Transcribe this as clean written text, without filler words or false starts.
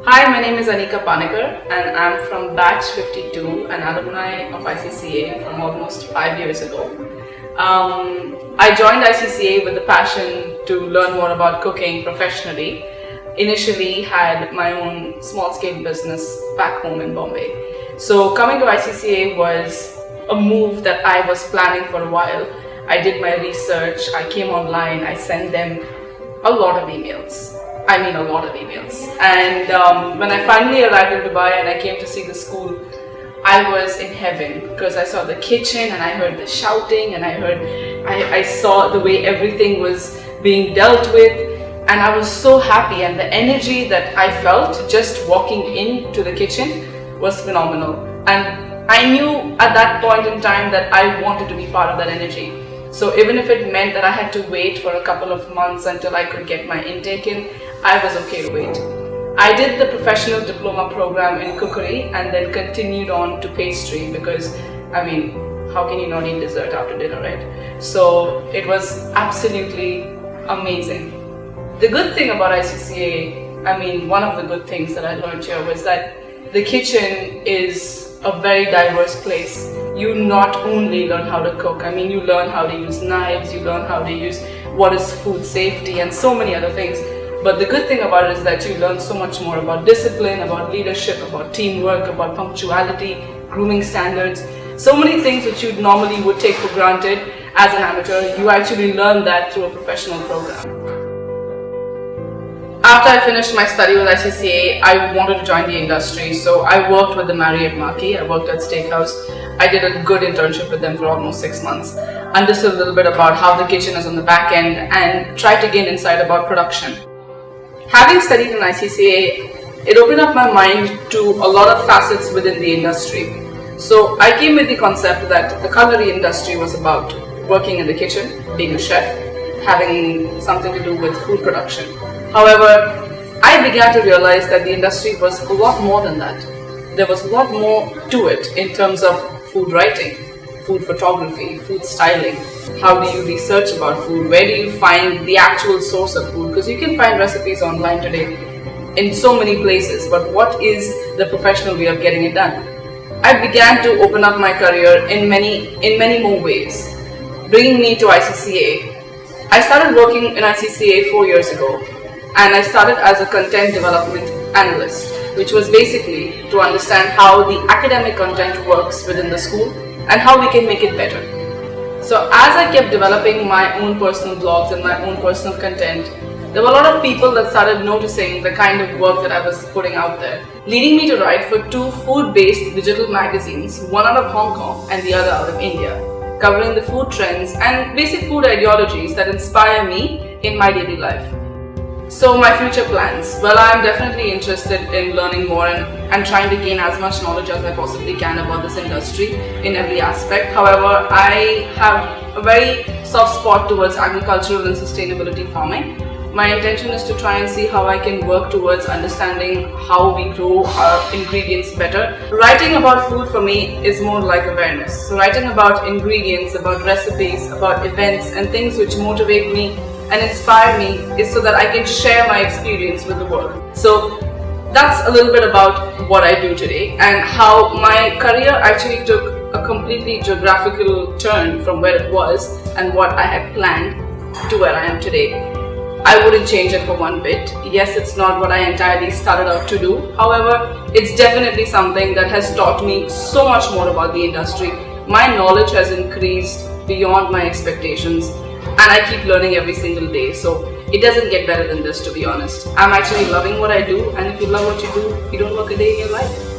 Hi, my name is Annika Panikker and I'm from Batch 52, an alumni of ICCA from almost 5 years ago. I joined ICCA with the passion to learn more about cooking professionally. Initially had my own small-scale business back home in Bombay. So coming to ICCA was a move that I was planning for a while. I did my research, I came online, I sent them a lot of emails. And when I finally arrived in Dubai and I came to see the school, I was in heaven because I saw the kitchen and I heard the shouting and I saw the way everything was being dealt with, and I was so happy, and the energy that I felt just walking into the kitchen was phenomenal. And I knew at that point in time that I wanted to be part of that energy. So even if it meant that I had to wait for a couple of months until I could get my intake in, I was okay to wait. I did the professional diploma program in cookery and then continued on to pastry because, how can you not eat dessert after dinner, right? So it was absolutely amazing. The good thing about ICCA, one of the good things that I learned here was that the kitchen is a very diverse place. You not only learn how to cook, you learn how to use knives, you learn how to use what is food safety and so many other things. But the good thing about it is that you learn so much more about discipline, about leadership, about teamwork, about punctuality, grooming standards. So many things which you normally would take for granted as an amateur, you actually learn that through a professional program. After I finished my study with ICCA, I wanted to join the industry, so I worked with the Marriott Marquis. I worked at Steakhouse. I did a good internship with them for almost 6 months. Understood a little bit about how the kitchen is on the back end and tried to gain insight about production. Having studied in ICCA, it opened up my mind to a lot of facets within the industry. So I came with the concept that the culinary industry was about working in the kitchen, being a chef, having something to do with food production. However, I began to realize that the industry was a lot more than that. There was a lot more to it in terms of food writing, food photography, food styling. How do you research about food? Where do you find the actual source of food? Because you can find recipes online today in so many places, but what is the professional way of getting it done? I began to open up my career in many more ways, bringing me to ICCA. I started working in ICCA 4 years ago, and I started as a content development analyst, which was basically to understand how the academic content works within the school and how we can make it better. So as I kept developing my own personal blogs and my own personal content, there were a lot of people that started noticing the kind of work that I was putting out there, leading me to write for 2 food-based digital magazines, one out of Hong Kong and the other out of India, covering the food trends and basic food ideologies that inspire me in my daily life. So my future plans, well, I'm definitely interested in learning more and trying to gain as much knowledge as I possibly can about this industry in every aspect. However, I have a very soft spot towards agricultural and sustainability farming. My intention is to try and see how I can work towards understanding how we grow our ingredients better. Writing about food for me is more like awareness. So writing about ingredients, about recipes, about events and things which motivate me and inspire me is so that I can share my experience with the world. So that's a little bit about what I do today and how my career actually took a completely geographical turn from where it was and what I had planned to where I am today. I wouldn't change it for one bit. Yes, it's not what I entirely started out to do. However, it's definitely something that has taught me so much more about the industry. My knowledge has increased beyond my expectations, and I keep learning every single day. So it doesn't get better than this, to be honest. I'm actually loving what I do, and if you love what you do, you don't work a day in your life.